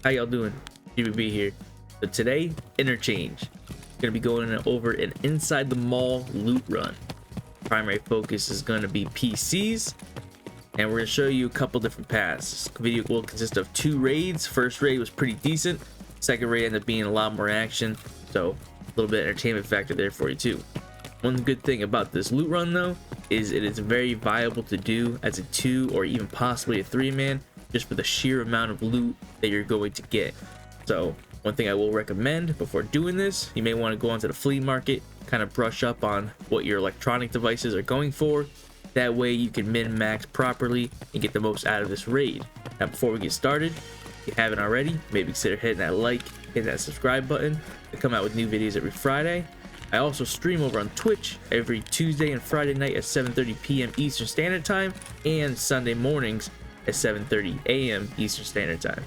How y'all doing? GBB here. So today, interchange. Gonna be going over an inside the mall loot run. Primary focus is gonna be PCs, and we're gonna show you a couple different paths. This video will consist of 2 raids. First raid was pretty decent. Second raid ended up being a lot more action, so a little bit of entertainment factor there for you too. One good thing about this loot run though is it is very viable to do as a 2 or even possibly a 3-man, just for the sheer amount of loot that you're going to get. So one thing I will recommend before doing this, you may want to go onto the flea market, kind of brush up on what your electronic devices are going for. That way you can min-max properly and get the most out of this raid. Now before we get started, if you haven't already, maybe consider hitting that like, hitting that subscribe button. I come out with new videos every Friday. I also stream over on Twitch every Tuesday and Friday night at 7:30 p.m. Eastern Standard Time and Sunday mornings at 7:30 a.m. Eastern Standard Time.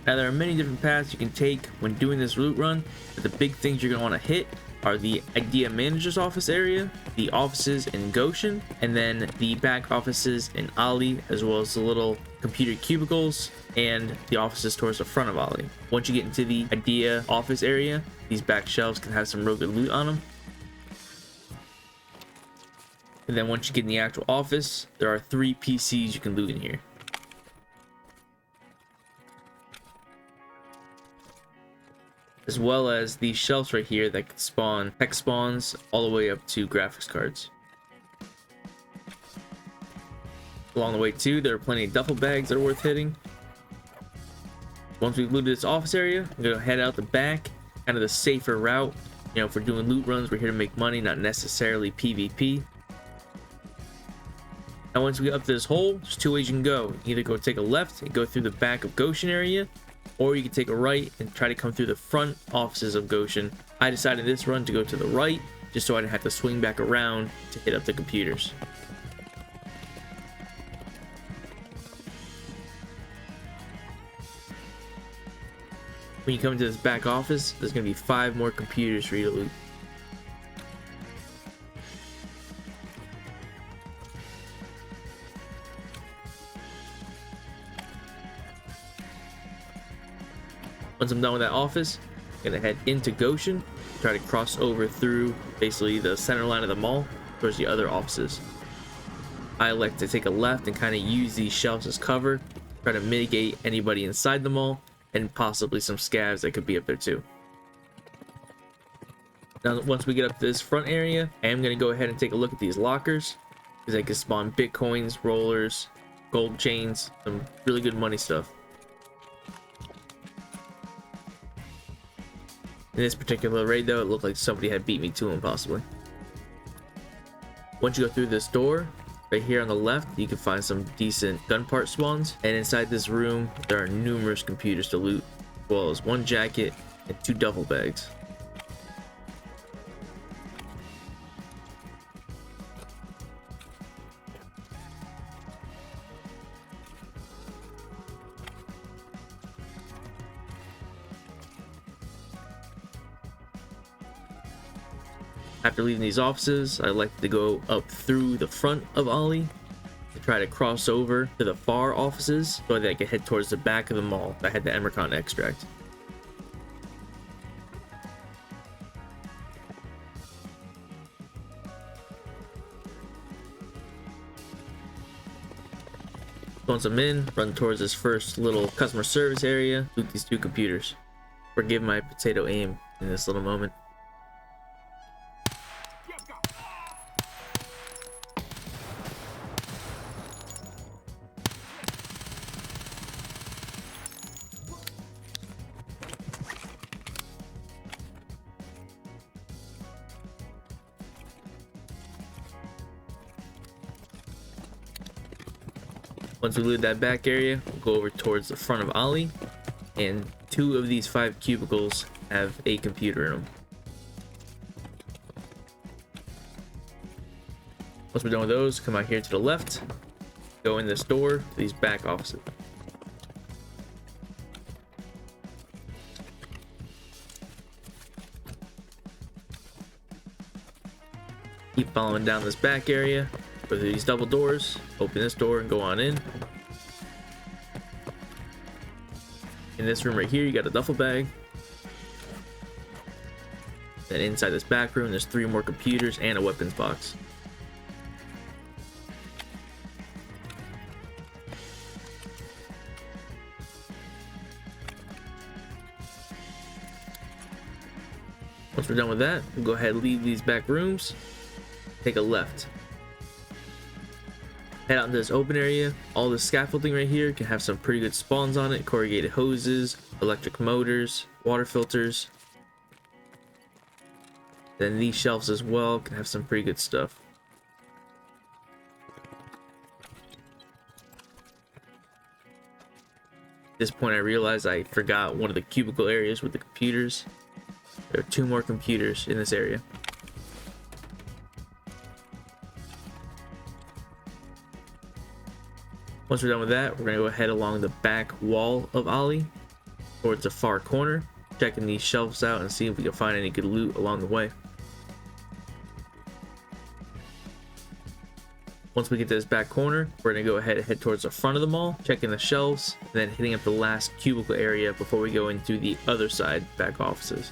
Now there are many different paths you can take when doing this loot run, but the big things you're going to want to hit are the idea manager's office area, the offices in Goshen, and then the back offices in Ollie, as well as the little computer cubicles and the offices towards the front of Ollie. Once you get into the idea office area, these back shelves can have some real good loot on them. And then once you get in the actual office, there are 3 PCs you can loot in here. As well as these shelves right here that can spawn tech spawns all the way up to graphics cards. Along the way too, there are plenty of duffel bags that are worth hitting. Once we've looted this office area, I'm gonna head out the back, kind of the safer route. You know, if we're doing loot runs, we're here to make money, not necessarily PvP. Now once we get up to this hole, there's 2 ways you can go. You can either go take a left and go through the back of Goshen area, or you can take a right and try to come through the front offices of Goshen. I decided this run to go to the right, just so I didn't have to swing back around to hit up the computers. When you come into this back office, there's going to be 5 more computers for you to loot. Once I'm done with that office, I'm gonna head into Goshen, try to cross over through basically the center line of the mall towards the other offices. I like to take a left and kind of use these shelves as cover, try to mitigate anybody inside the mall and possibly some scavs that could be up there too. Now once we get up to this front area, I am gonna go ahead and take a look at these lockers, because they can spawn bitcoins, rollers, gold chains, some really good money stuff. In this particular raid though, it looked like somebody had beat me to him possibly. Once you go through this door, right here on the left, you can find some decent gun part spawns. And inside this room, there are numerous computers to loot, as well as 1 jacket and 2 duffel bags. After leaving these offices, I like to go up through the front of Ollie to try to cross over to the far offices so that I can head towards the back of the mall. I had the Emercon extract. Once I'm in, run towards this first little customer service area, loot these 2 computers. Forgive my potato aim in this little moment. Once we loot that back area, we'll go over towards the front of Ollie, and 2 of these 5 cubicles have a computer in them. Once we're done with those, come out here to the left, go in this door to these back offices. Keep following down this back area, go through these double doors, open this door and go on in. In this room right here, you got a duffel bag. Then inside this back room, there's 3 more computers and a weapons box. Once we're done with that, we'll go ahead and leave these back rooms, take a left. Head out into this open area. All this scaffolding right here can have some pretty good spawns on it. Corrugated hoses, electric motors, water filters. Then these shelves as well can have some pretty good stuff. At this point I realized I forgot one of the cubicle areas with the computers. There are 2 more computers in this area. Once we're done with that, we're going to go ahead along the back wall of Ollie towards the far corner, checking these shelves out and see if we can find any good loot along the way. Once we get to this back corner, we're going to go ahead and head towards the front of the mall, checking the shelves, and then hitting up the last cubicle area before we go into the other side back offices.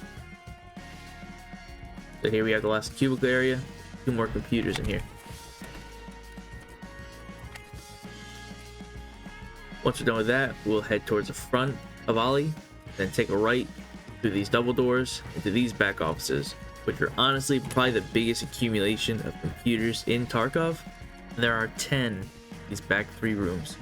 So here we have the last cubicle area, 2 more computers in here. Once we're done with that, we'll head towards the front of Ollie, then take a right through these double doors into these back offices, which are honestly probably the biggest accumulation of computers in Tarkov. There are 10 in these back 3 rooms.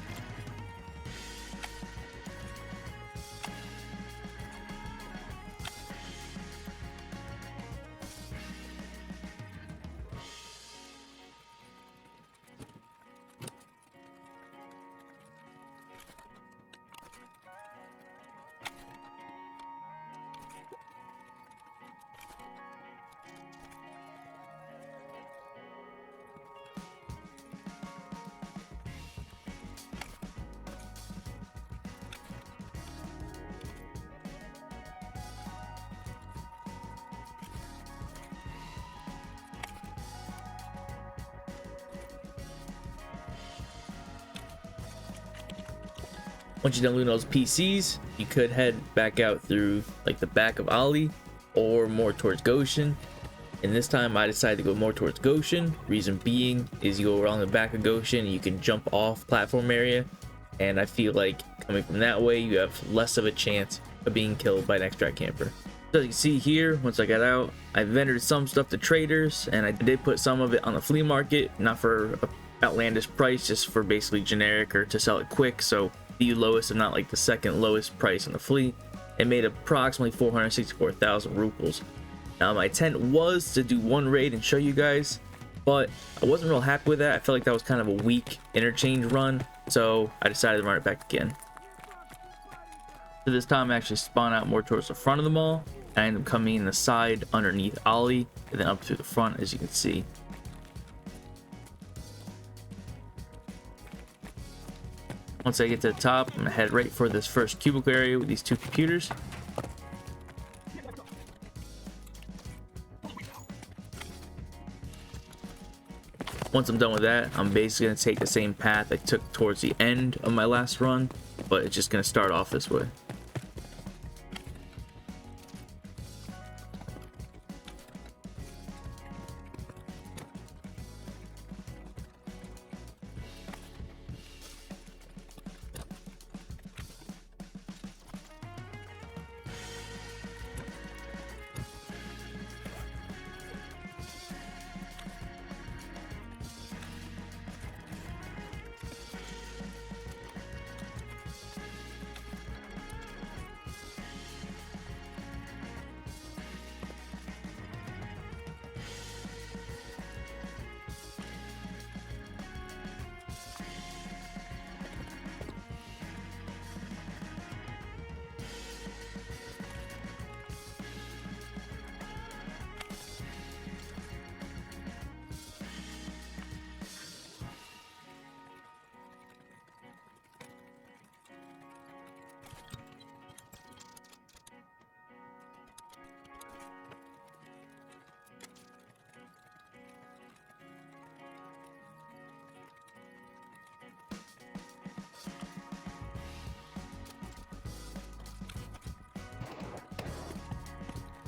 Once you're done looting those PCs, you could head back out through like the back of Ollie or more towards Goshen. And this time I decided to go more towards Goshen. Reason being is you go around the back of Goshen, you can jump off platform area. And I feel like coming from that way, you have less of a chance of being killed by an extract camper. So as you can see here, once I got out, I vendored some stuff to traders and I did put some of it on the flea market, not for an outlandish price, just for basically generic or to sell it quick. So the lowest and not like the second lowest price on the flea. It made approximately 464,000 rubles. Now my intent was to do one raid and show you guys, but I wasn't real happy with that. I felt like that was kind of a weak interchange run, so I decided to run it back again. So this time I actually spawned out more towards the front of the mall. I ended up coming in the side underneath Ollie and then up to the front, as you can see. Once I get to the top, I'm gonna head right for this first cubicle area with these 2 computers. Once I'm done with that, I'm basically gonna take the same path I took towards the end of my last run, but it's just gonna start off this way.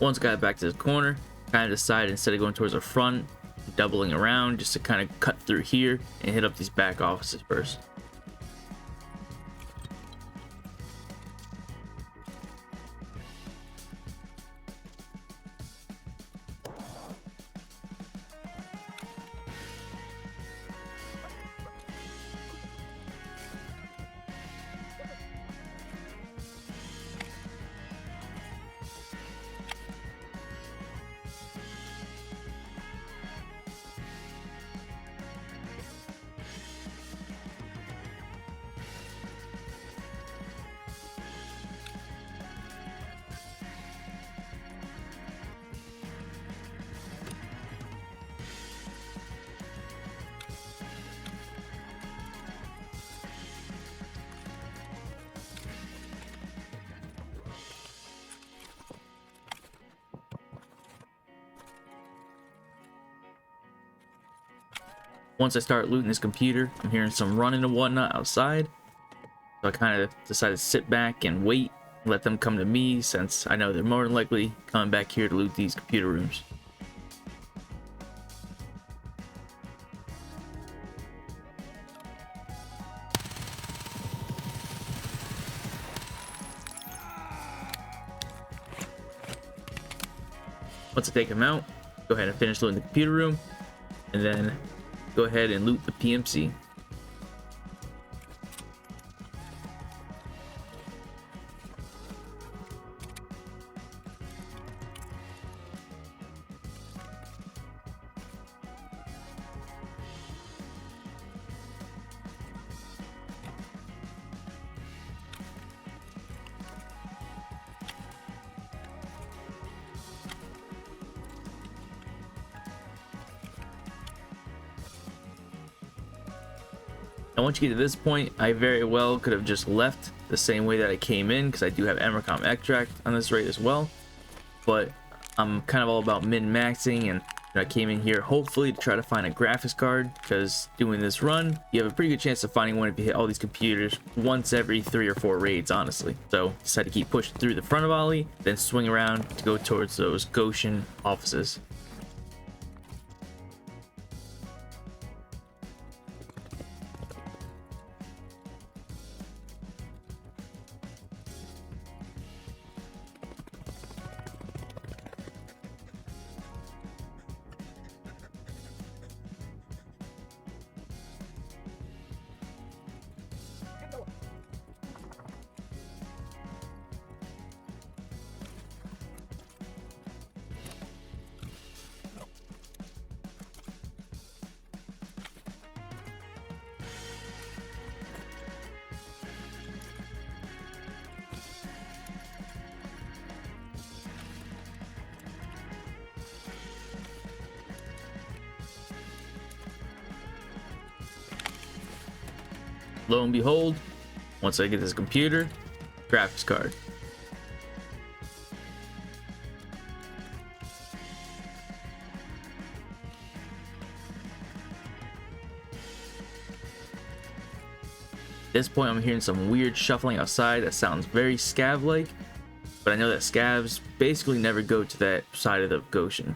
Once I got back to the corner, kind of decided instead of going towards the front, doubling around just to kind of cut through here and hit up these back offices first. Once I start looting this computer, I'm hearing some running and whatnot outside. So I kind of decided to sit back and wait, let them come to me since I know they're more than likely coming back here to loot these computer rooms. Once I take them out, go ahead and finish looting the computer room, and then go ahead and loot the PMC. Now once you get to this point, I very well could have just left the same way that I came in, because I do have Emercom extract on this rate as well, but I'm kind of all about min-maxing, and I came in here hopefully to try to find a graphics card, because doing this run, you have a pretty good chance of finding one if you hit all these computers once every 3 or 4 raids, honestly. So decided to keep pushing through the front of Ollie, then swing around to go towards those Goshen offices. Lo and behold, once I get this computer, graphics card. At this point, I'm hearing some weird shuffling outside that sounds very scav-like, but I know that scavs basically never go to that side of the Goshen.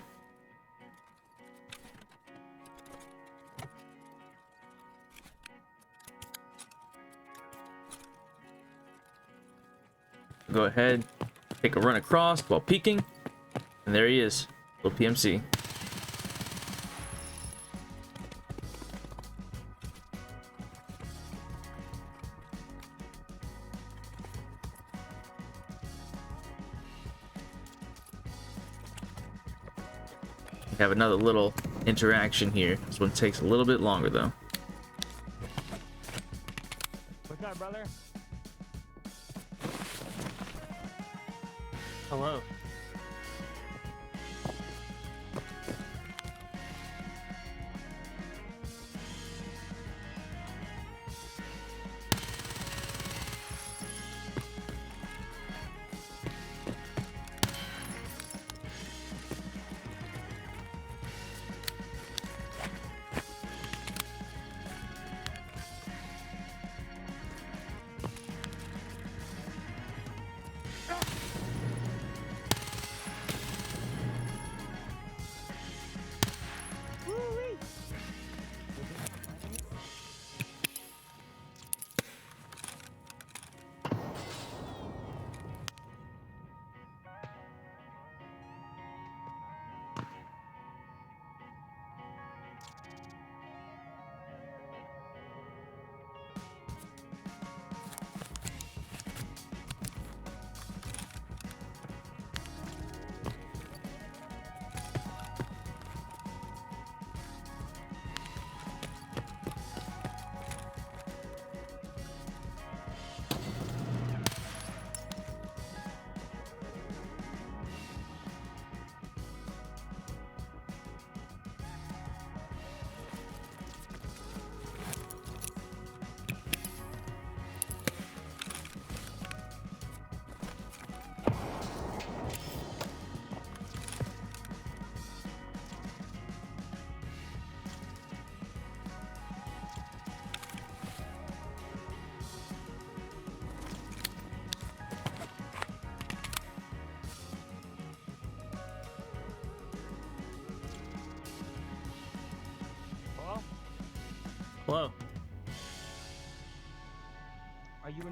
Go ahead, take a run across while peeking, and there he is, little PMC. We have another little interaction here. This one takes a little bit longer though. What's up, brother? Hello.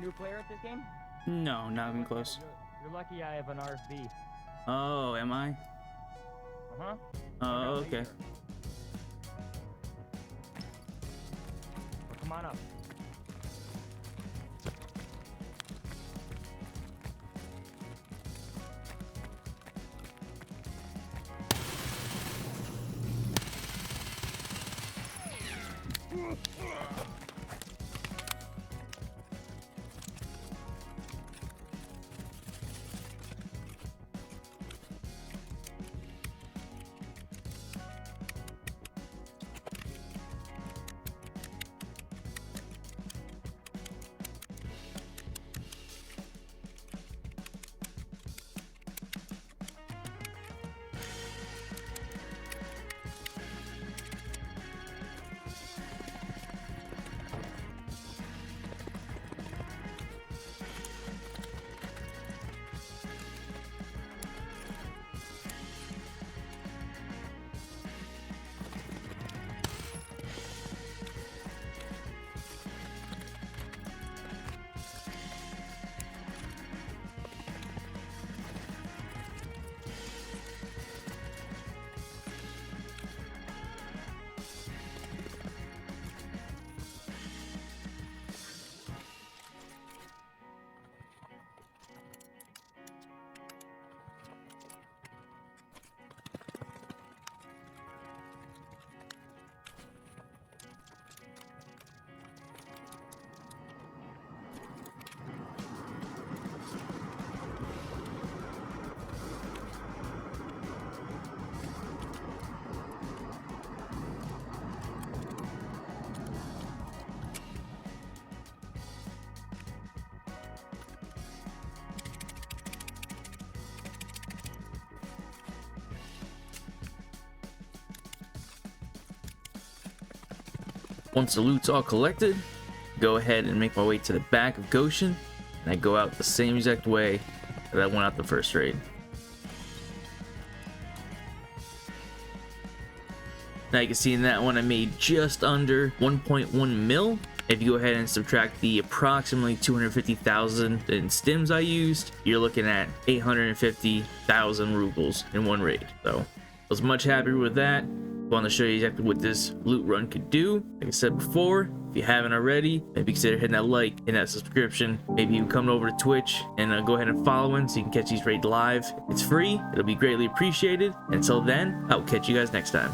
new player at this game? No, not even close. You're lucky I have an RFB. Oh, am I? Uh-huh. Oh, okay. Well, come on up. Once the loot's all collected, go ahead and make my way to the back of Goshen, and I go out the same exact way that I went out the first raid. Now you can see in that one I made just under 1.1 mil. If you go ahead and subtract the approximately 250,000 in stims I used, you're looking at 850,000 rubles in one raid. So I was much happier with that. I want to show you exactly what this loot run could do. Like I said before, if you haven't already, maybe consider hitting that like and that subscription. Maybe you come over to Twitch and go ahead and follow in so you can catch these raids live. It's free. It'll be greatly appreciated. Until then, I'll catch you guys next time.